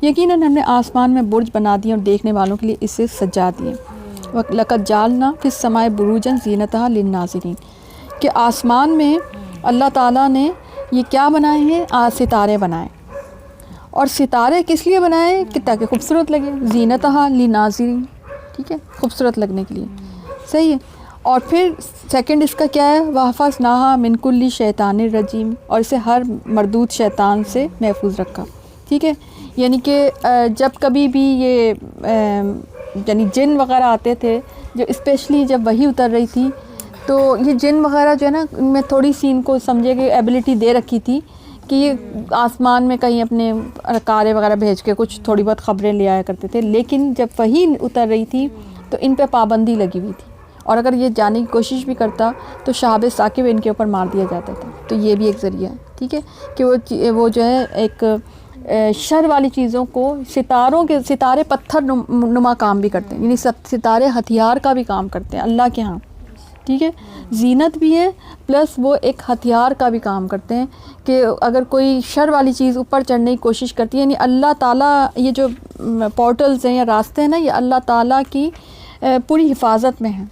یقیناً ہم نے آسمان میں برج بنا دیے اور دیکھنے والوں کے لیے اسے سجا دیے. وَلَقَدْ جَعَلْنَا فِي السَّمَاءِ بُرُوجًا زِینَتَهَا لِلنَّاظِرِينَ کہ آسمان میں اللہ تعالیٰ نے یہ کیا بنائے ہیں؟ ستارے بنائے. اور ستارے کس لیے بنائے؟ کہ تاکہ خوبصورت لگے. زِینَتَهَا لِلنَّاظِرِينَ, ٹھیک ہے, خوبصورت لگنے کے لیے. صحیح ہے. اور پھر سیکنڈ اس کا کیا ہے؟ وَحَفَظْنَاهَا مِنْ كُلِّ شَيْطَانٍ رَجِيمٍ, اور اسے ہر مردود شیطان سے محفوظ رکھا. ٹھیک ہے. یعنی کہ جب کبھی بھی یہ یعنی جن وغیرہ آتے تھے, جو اسپیشلی جب وحی اتر رہی تھی, تو یہ جن وغیرہ جو ہے نا, ان میں تھوڑی سی ان کو سمجھے کہ ایبلٹی دے رکھی تھی کہ یہ آسمان میں کہیں اپنے کارے وغیرہ بھیج کے کچھ تھوڑی بہت خبریں لے آیا کرتے تھے. لیکن جب وحی اتر رہی تھی تو ان پہ پابندی لگی ہوئی تھی, اور اگر یہ جانے کی کوشش بھی کرتا تو شہاب ثاقب ان کے اوپر مار دیا جاتا تھا. تو یہ بھی ایک ذریعہ ہے. ٹھیک ہے, کہ وہ جو ہے ایک شر والی چیزوں کو, ستارے پتھر نما کام بھی کرتے ہیں, یعنی ستارے ہتھیار کا بھی کام کرتے ہیں اللہ کے ہاں. ٹھیک ہے, زینت بھی ہے پلس وہ ایک ہتھیار کا بھی کام کرتے ہیں کہ اگر کوئی شر والی چیز اوپر چڑھنے کی کوشش کرتی ہے, یعنی اللہ تعالیٰ یہ جو پورٹلز ہیں یا راستے ہیں نا, یہ اللہ تعالیٰ کی پوری حفاظت میں ہیں.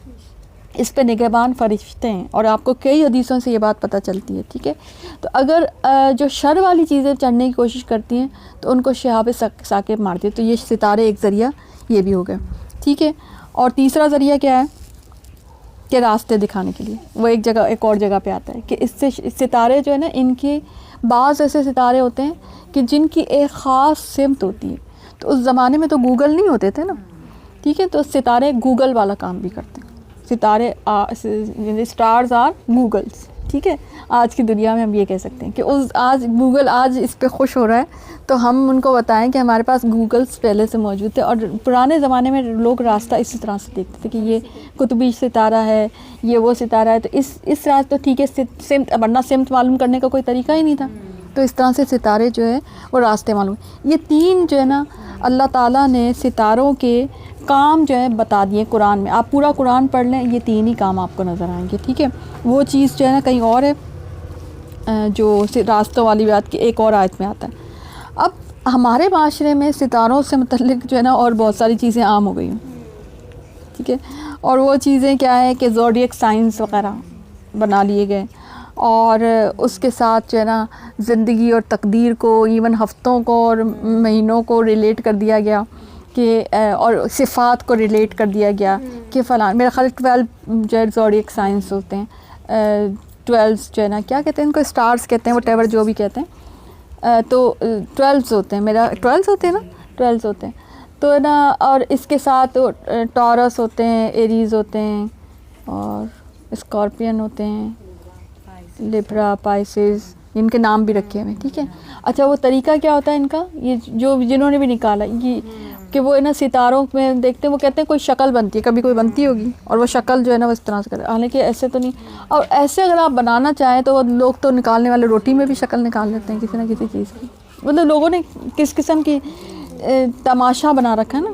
اس پہ نگہبان فرشتے ہیں, اور آپ کو کئی حدیثوں سے یہ بات پتہ چلتی ہے. ٹھیک ہے, تو اگر جو شر والی چیزیں چڑھنے کی کوشش کرتی ہیں تو ان کو شہاب ثاقب مارتی ہے. تو یہ ستارے ایک ذریعہ یہ بھی ہو گئے. ٹھیک ہے, اور تیسرا ذریعہ کیا ہے کہ راستے دکھانے کے لیے, وہ ایک اور جگہ پہ آتا ہے کہ اس سے ستارے جو ہے نا, ان کی بعض ایسے ستارے ہوتے ہیں کہ جن کی ایک خاص سمت ہوتی ہے. تو اس زمانے میں تو گوگل نہیں ہوتے تھے نا. ٹھیک ہے, تو ستارے گوگل والا کام بھی کرتے ہیں. ستارے اسٹارز آر گوگلس. ٹھیک ہے, آج کی دنیا میں ہم یہ کہہ سکتے ہیں کہ آج گوگل آج اس پہ خوش ہو رہا ہے, تو ہم ان کو بتائیں کہ ہمارے پاس گوگلس پہلے سے موجود تھے. اور پرانے زمانے میں لوگ راستہ اسی طرح سے دیکھتے تھے کہ یہ قطبی ستارہ ہے, یہ وہ ستارہ ہے, تو اس راستے ٹھیک ہے سمت, ورنہ سمت معلوم کرنے کا کوئی طریقہ ہی نہیں تھا. تو اس طرح سے ستارے جو ہے وہ راستے معلوم. یہ تین جو ہے نا اللہ تعالیٰ نے ستاروں کے کام جو ہے بتا دیے قرآن میں. آپ پورا قرآن پڑھ لیں, یہ تین ہی کام آپ کو نظر آئیں گے. ٹھیک ہے, وہ چیز جو ہے نا کہیں اور ہے, جو راستوں والی بات کی ایک اور آیت میں آتا ہے. اب ہمارے معاشرے میں ستاروں سے متعلق جو ہے نا اور بہت ساری چیزیں عام ہو گئی ہیں. ٹھیک ہے, اور وہ چیزیں کیا ہے کہ زوڈیک سائنس وغیرہ بنا لیے گئے, اور اس کے ساتھ جو ہے نا زندگی اور تقدیر کو, ایون ہفتوں کو اور مہینوں کو ریلیٹ کر دیا گیا, کہ اور صفات کو ریلیٹ کر دیا گیا کہ فلاں, میرا خیال 12 جو ہے زوڈیک سائنس ہوتے ہیں, 12 جو ہے نا کیا کہتے ہیں ان کو, اسٹارز کہتے ہیں, وٹ ایور جو بھی کہتے ہیں, تو 12 ہوتے ہیں, میرا 12 ہوتے ہیں نا, 12 ہوتے ہیں تو ہے نا. اور اس کے ساتھ ٹورس ہوتے ہیں, ایریز ہوتے ہیں, اور اسکارپین ہوتے ہیں, لیبرا, پائسز, ان کے نام بھی رکھے ہوئے. ٹھیک ہے, اچھا وہ طریقہ کیا ہوتا ہے ان کا, یہ جو جنہوں نے بھی نکالا یہ کہ وہ نا ستاروں میں دیکھتے ہیں, وہ کہتے ہیں کوئی شکل بنتی ہے, کبھی کوئی بنتی ہوگی, اور وہ شکل جو ہے نا وہ اس طرح سے کرتے, حالانکہ ایسے تو نہیں. اور ایسے اگر آپ بنانا چاہیں تو لوگ تو نکالنے والے روٹی میں بھی شکل نکال لیتے ہیں کسی نہ کسی چیز کی. مطلب لوگوں نے کس قسم کی تماشا بنا رکھا ہے نا.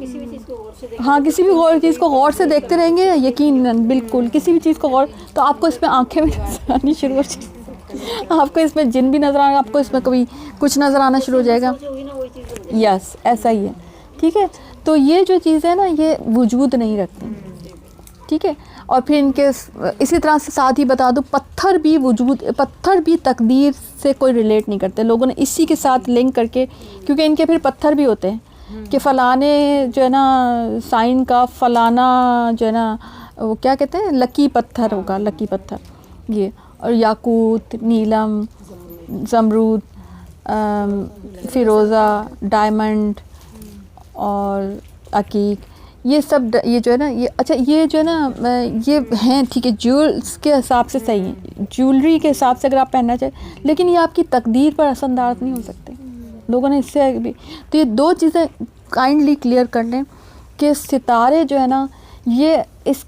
ہاں, کسی بھی چیز کو غور سے دیکھتے رہیں گے, یقیناً بالکل کسی بھی چیز کو غور, تو آپ کو اس میں آنکھیں بھی نظر آنی شروع ہو جائیں, آپ کو اس میں جن بھی نظر آئے گا, آپ کو اس میں کبھی کچھ نظر آنا شروع ہو جائے گا. یس, ایسا ہی ہے. ٹھیک ہے, تو یہ جو چیزیں نا یہ وجود نہیں رکھتی. ٹھیک ہے, اور پھر ان کے اسی طرح سے ساتھ ہی بتا دوں, پتھر بھی تقدیر سے کوئی ریلیٹ نہیں کرتے. لوگوں نے اسی کے ساتھ لنک کر کے, کیونکہ ان کے پھر پتھر بھی ہوتے ہیں کہ فلانے جو ہے نا سائن کا فلانا جو ہے نا وہ کیا کہتے ہیں, لکی پتھر ہوگا, لکی پتھر یہ, اور یاقوت, نیلم, زمرود, فیروزہ, ڈائمنڈ اور عقیق, یہ سب یہ جو ہے نا یہ, اچھا یہ جو ہے نا یہ ہیں ٹھیک ہے, جیولز کے حساب سے صحیح ہیں, جیولری کے حساب سے اگر آپ پہننا چاہیں, لیکن یہ آپ کی تقدیر پر اثر انداز نہیں ہو سکتے. لوگوں نے اس سے بھی, تو یہ دو چیزیں کائنڈلی کلیئر کر لیں کہ ستارے جو ہے نا یہ اس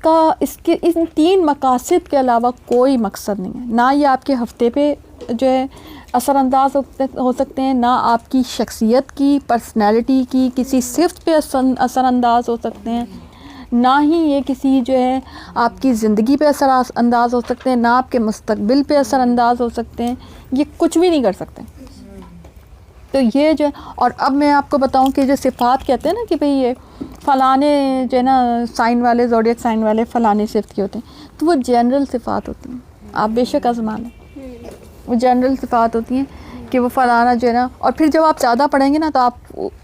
کے ان تین مقاصد کے علاوہ کوئی مقصد نہیں ہے. نہ یہ آپ کے ہفتے پہ جو ہے اثر انداز ہو سکتے ہیں, نہ آپ کی شخصیت کی, پرسنالٹی کی کسی صفت پہ اثر انداز ہو سکتے ہیں, نہ ہی یہ کسی جو ہے آپ کی زندگی پہ اثر انداز ہو سکتے ہیں, نہ آپ کے مستقبل پہ اثر انداز ہو سکتے ہیں. یہ کچھ بھی نہیں کر سکتے. تو یہ جو اور اب میں آپ کو بتاؤں کہ جو صفات کہتے ہیں نا کہ بھئی یہ فلانے جو ہے نا سائن والے زوڈیک سائن والے فلانے صفت کے ہوتے ہیں، تو وہ جنرل صفات ہوتی ہیں. آپ بے شک آزما لیں، وہ جنرل صفات ہوتی ہیں کہ وہ فلانا جو ہے نا. اور پھر جب آپ زیادہ پڑھیں گے نا تو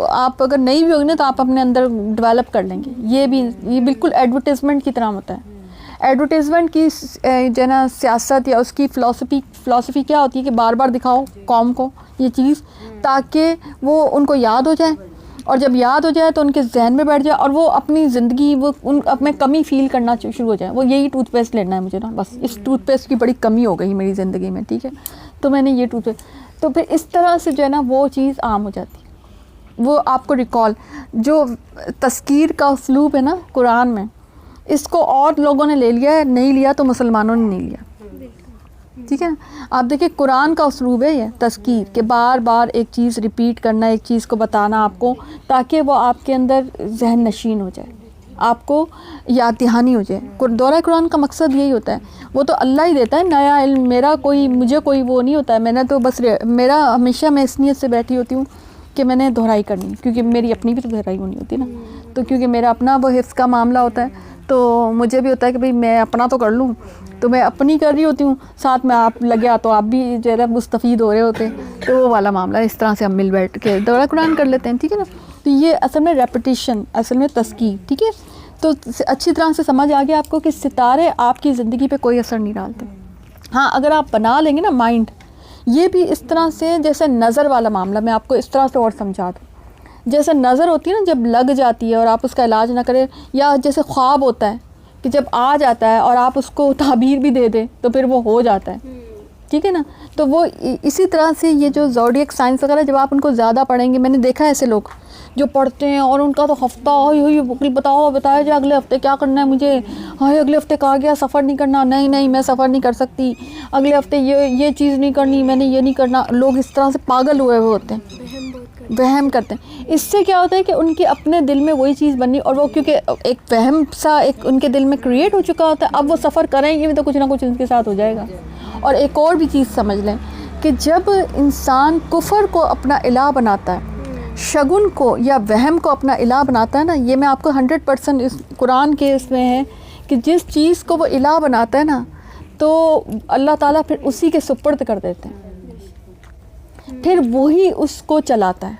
آپ اگر نہیں بھی ہوگی نا تو آپ اپنے اندر ڈیولپ کر لیں گے. یہ بالکل ایڈورٹیزمنٹ کی طرح ہوتا ہے. ایڈورٹیزمنٹ کی جو ہے نا سیاست یا اس کی فلاسفی کیا ہوتی ہے کہ بار بار دکھاؤ قوم کو یہ چیز تاکہ وہ ان کو یاد ہو جائے، اور جب یاد ہو جائے تو ان کے ذہن میں بیٹھ جائے اور وہ اپنی زندگی وہ ان اپنے کمی فیل کرنا شروع ہو جائے. وہ یہی ٹوتھ پیسٹ لینا ہے مجھے نا، بس اس ٹوتھ پیسٹ کی بڑی کمی ہو گئی میری زندگی میں، ٹھیک ہے، تو میں نے یہ ٹوتھ پیسٹ. تو پھر اس طرح سے جو ہے نا وہ چیز عام ہو جاتی ہے. وہ آپ کو ریکال جو تذکیر کا اسلوب ہے نا قرآن میں، اس کو اور لوگوں نے لے لیا ہے، نہیں لیا تو مسلمانوں نے نہیں لیا. ٹھیک ہے نا، آپ دیکھیں قرآن کا اسلوب ہے یہ تذکیر، کہ بار بار ایک چیز ریپیٹ کرنا، ایک چیز کو بتانا آپ کو تاکہ وہ آپ کے اندر ذہن نشین ہو جائے، آپ کو یاد دہانی ہو جائے. دورہ قرآن کا مقصد یہی ہوتا ہے. وہ تو اللہ ہی دیتا ہے نیا علم، مجھے کوئی وہ نہیں ہوتا ہے. میں نے تو بس میرا ہمیشہ میں اس نیت سے بیٹھی ہوتی ہوں کہ میں نے دہرائی کرنی، کیونکہ میری اپنی بھی تو دہرائی ہونی ہوتی ہے نا. تو کیونکہ میرا اپنا وہ حفظ کا معاملہ ہوتا ہے تو مجھے بھی ہوتا ہے کہ بھئی میں اپنا تو کر لوں، تو میں اپنی کر رہی ہوتی ہوں، ساتھ میں آپ لگیا تو آپ بھی جو ہے مستفید ہو رہے ہوتے ہیں. تو وہ والا معاملہ اس طرح سے ہم مل بیٹھ کے دورہ قرآن کر لیتے ہیں. ٹھیک ہے نا. تو یہ اصل میں ریپیٹیشن، اصل میں تذکیر. ٹھیک ہے، تو اچھی طرح سے سمجھ آ گیا آپ کو کہ ستارے آپ کی زندگی پہ کوئی اثر نہیں ڈالتے. ہاں اگر آپ بنا لیں گے نا مائنڈ، یہ بھی اس طرح سے جیسے نظر والا معاملہ میں آپ کو اس طرح سے اور سمجھا دوں. جیسے نظر ہوتی ہے نا جب لگ جاتی ہے اور آپ اس کا علاج نہ کریں، یا جیسے خواب ہوتا ہے کہ جب آ جاتا ہے اور آپ اس کو تعبیر بھی دے دیں تو پھر وہ ہو جاتا ہے. ٹھیک ہے نا. تو وہ اسی طرح سے یہ جو زوڈیک سائنس وغیرہ جب آپ ان کو زیادہ پڑھیں گے، میں نے دیکھا ہے ایسے لوگ جو پڑھتے ہیں اور ان کا تو ہفتہ بتایا جائے اگلے ہفتے کیا کرنا ہے مجھے، اگلے ہفتے کہا گیا سفر نہیں کرنا، نہیں میں سفر نہیں کر سکتی، اگلے ہفتے یہ چیز نہیں کرنی، میں نے یہ نہیں کرنا. لوگ اس طرح سے پاگل ہوئے ہوتے ہیں، وہم کرتے ہیں. اس سے کیا ہوتا ہے کہ ان کے اپنے دل میں وہی چیز بننی، اور وہ کیونکہ ایک وہم سا ایک ان کے دل میں کریٹ ہو چکا ہوتا ہے. اب وہ سفر کریں گے بھی تو کچھ نہ کچھ ان کے ساتھ ہو جائے گا. اور ایک اور بھی چیز سمجھ لیں کہ جب انسان کفر کو اپنا الہ بناتا ہے، شگن کو یا وہم کو اپنا الہ بناتا ہے نا، یہ میں آپ کو 100% اس قرآن کے اس میں ہے کہ جس چیز کو وہ الہ بناتا ہے نا تو اللہ تعالیٰ پھر اسی کے سپرد کر دیتے ہیں، پھر وہی اس کو چلاتا ہے،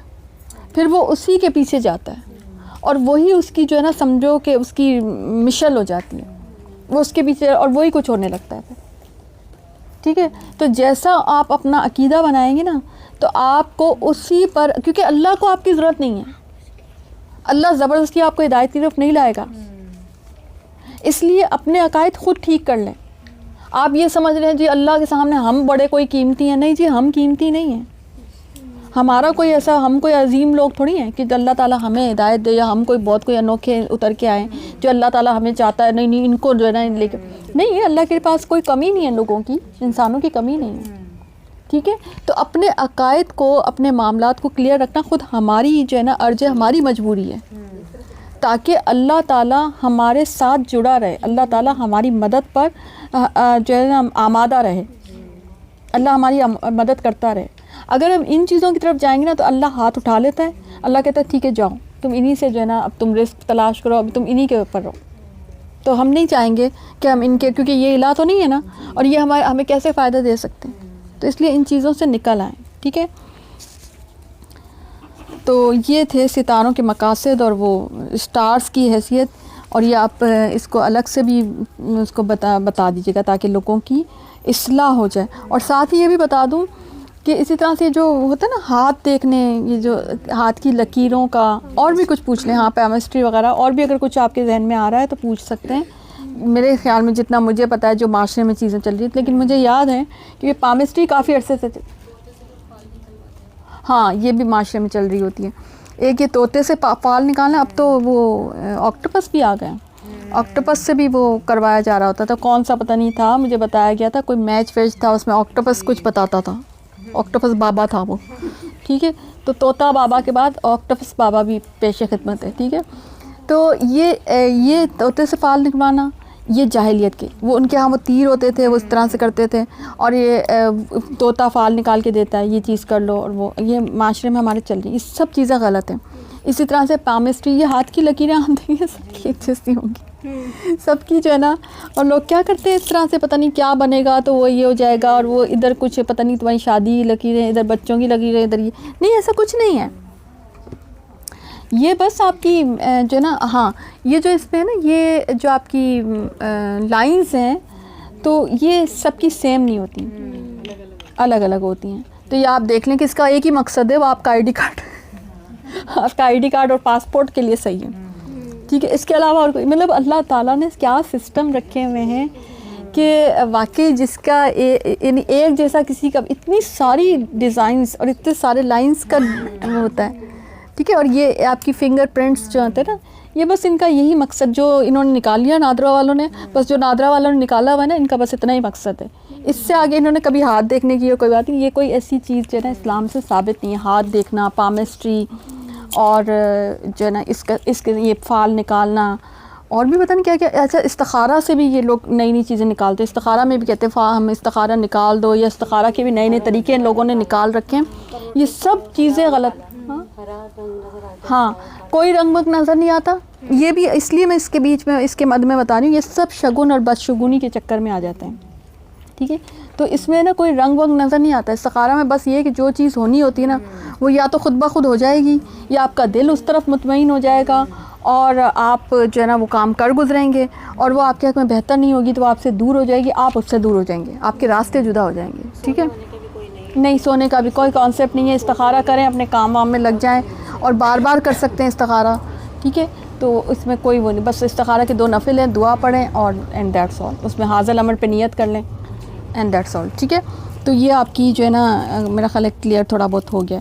پھر وہ اسی کے پیچھے جاتا ہے، اور وہی اس کی جو ہے نا سمجھو کہ اس کی مشل ہو جاتی ہے، وہ اس کے پیچھے اور وہی کچھ ہونے لگتا ہے پھر. ٹھیک ہے. تو جیسا آپ اپنا عقیدہ بنائیں گے نا تو آپ کو اسی پر، کیونکہ اللہ کو آپ کی ضرورت نہیں ہے، اللہ زبردستی آپ کو ہدایت کی طرف نہیں لائے گا، اس لیے اپنے عقائد خود ٹھیک کر لیں. آپ یہ سمجھ رہے ہیں جی اللہ کے سامنے ہم بڑے کوئی قیمتی ہیں، نہیں جی ہم قیمتی نہیں ہیں. ہمارا کوئی ایسا، ہم کوئی عظیم لوگ تھوڑی ہیں کہ اللہ تعالیٰ ہمیں ہدایت دے، یا ہم کوئی انوکھے اتر کے آئیں جو اللہ تعالیٰ ہمیں چاہتا ہے نہیں ان کو جو ہے نا لے کے نہیں ہے. اللہ کے پاس کوئی کمی نہیں ہے، لوگوں کی، انسانوں کی کمی نہیں ہے. ٹھیک ہے. تو اپنے عقائد کو، اپنے معاملات کو کلیئر رکھنا خود ہماری جو ہے نا عرض ہے، ہماری مجبوری ہے، تاکہ اللہ تعالیٰ ہمارے ساتھ جڑا رہے، اللہ تعالیٰ ہماری مدد پر جو ہے نا آمادہ رہے، اللہ ہماری مدد کرتا رہے. اگر ہم ان چیزوں کی طرف جائیں گے نا تو اللہ ہاتھ اٹھا لیتا ہے. اللہ کہتا ہے ٹھیک ہے جاؤ تم انہی سے جو ہے نا اب تم رزق تلاش کرو، اب تم انہی کے اوپر رہو. تو ہم نہیں چاہیں گے کہ ہم ان کے، کیونکہ یہ الہ تو نہیں ہے نا، اور یہ ہمیں کیسے فائدہ دے سکتے ہیں. تو اس لیے ان چیزوں سے نکل آئیں. ٹھیک ہے. تو یہ تھے ستاروں کے مقاصد اور وہ اسٹارز کی حیثیت، اور یہ آپ اس کو الگ سے بھی اس کو بتا دیجیے گا تاکہ لوگوں کی اصلاح ہو جائے. اور ساتھ ہی یہ بھی بتا دوں کہ اسی طرح سے جو ہوتا ہے نا ہاتھ دیکھنے، یہ جو ہاتھ کی لکیروں کا، اور بھی کچھ پوچھ لیں، ہاں پیمسٹری وغیرہ، اور بھی اگر کچھ آپ کے ذہن میں آ رہا ہے تو پوچھ سکتے ہیں. میرے خیال میں جتنا مجھے پتہ ہے جو معاشرے میں چیزیں چل رہی ہیں، لیکن مجھے یاد ہے کہ پامسٹری کافی عرصے سے ہاں یہ بھی معاشرے میں چل رہی ہوتی ہے. ایک یہ طوطے سے فال نکالنا، اب تو وہ آکٹوپس بھی آ گئے ہیں، آکٹوپس سے بھی وہ کروایا جا رہا ہوتا تھا. کون سا پتہ نہیں تھا، مجھے بتایا گیا تھا کوئی میچ ویچ تھا، اس میں آکٹوپس کچھ بتاتا تھا، آکٹوپس بابا تھا وہ. ٹھیک ہے. تو طوطا بابا کے بعد آکٹوپس بابا بھی پیش خدمت ہے. ٹھیک ہے. تو یہ طوطے سے فال نکلوانا، یہ جاہلیت کے، وہ ان کے ہاں وہ تیر ہوتے تھے، وہ اس طرح سے کرتے تھے، اور یہ طوطا فال نکال کے دیتا ہے، یہ چیز کر لو، اور وہ یہ معاشرے میں ہمارے چل رہی ہیں، یہ سب چیزیں غلط ہیں. اسی طرح سے پامسٹری، یہ ہاتھ کی لکیریں آتی ہیں سب کی ایک جیسی ہوں گی سب کی جو ہے نا، اور لوگ کیا کرتے ہیں اس طرح سے، پتہ نہیں کیا بنے گا تو وہ یہ ہو جائے گا، اور وہ ادھر کچھ پتہ نہیں تمہاری شادی لکیریں، ادھر بچوں کی لکیریں، ادھر یہ نہیں، ایسا کچھ نہیں ہے. یہ بس آپ کی جو ہے نا، ہاں یہ جو اس میں ہے نا، یہ جو آپ کی لائنز ہیں تو یہ سب کی سیم نہیں ہوتی، الگ الگ ہوتی ہیں. تو یہ آپ دیکھ لیں کہ اس کا ایک ہی مقصد ہے، وہ آپ کا آئی ڈی کارڈ آپ کا آئی ڈی کارڈ اور پاسپورٹ کے لیے صحیح ہے، ٹھیک ہے. اس کے علاوہ اور کوئی، مطلب اللہ تعالیٰ نے کیا سسٹم رکھے ہوئے ہیں کہ واقعی جس کا یعنی ایک جیسا کسی کا، اتنی ساری ڈیزائنز اور اتنے سارے لائنز کا ہوتا ہے، ٹھیک ہے. اور یہ آپ کی فنگر پرنٹس جو ہوتے ہیں نا، یہ بس ان کا یہی مقصد جو انہوں نے نکال لیا نادرا والوں نے، بس جو نادرا والوں نے نکالا ہوا ہے نا، ان کا بس اتنا ہی مقصد ہے. اس سے آگے انہوں نے کبھی ہاتھ دیکھنے کی کوئی بات نہیں. یہ کوئی ایسی چیز جو ہے نا اسلام سے ثابت نہیں ہے، ہاتھ دیکھنا، پامسٹری، اور جو ہے نا اس کے یہ فال نکالنا، اور بھی پتہ نہیں کیا کیا. ایسا استخارہ سے بھی یہ لوگ نئی نئی چیزیں نکالتے ہیں. استخارہ میں بھی کہتے ہیں ہم استخارہ نکال دو، یا استخارہ کے بھی نئے نئے طریقے ان لوگوں نے نکال رکھے ہیں. یہ سب چیزیں غلط. ہاں کوئی رنگ ونگ نظر نہیں آتا. یہ بھی اس لیے میں اس کے بیچ میں اس کے مد میں بتا رہی ہوں، یہ سب شگن اور بدشگونی کے چکر میں آ جاتے ہیں، ٹھیک ہے. تو اس میں نا کوئی رنگ ونگ نظر نہیں آتا. استخارہ میں بس یہ کہ جو چیز ہونی ہوتی ہے نا، وہ یا تو خود بخود ہو جائے گی، یا آپ کا دل اس طرف مطمئن ہو جائے گا، اور آپ جو ہے نا وہ کام کر گزریں گے، اور وہ آپ کے حق میں بہتر نہیں ہوگی تو وہ آپ سے دور ہو جائے گی، آپ اس سے دور ہو جائیں گے، آپ کے راستے جدا ہو جائیں گے، ٹھیک ہے. نہیں، سونے کا بھی کوئی کانسیپٹ نہیں ہے. استخارہ کریں، اپنے کام وام میں لگ جائیں، اور بار بار کر سکتے ہیں استخارہ، ٹھیک ہے. تو اس میں کوئی وہ نہیں، بس استخارہ کے 2 نفل ہیں، دعا پڑھیں اور اینڈ دیٹس آل. اس میں حاضر امر پہ نیت کر لیں، اینڈ دیٹس آل، ٹھیک ہے. تو یہ آپ کی جو ہے نا میرا خیال ہے کلیئر تھوڑا بہت ہو گیا.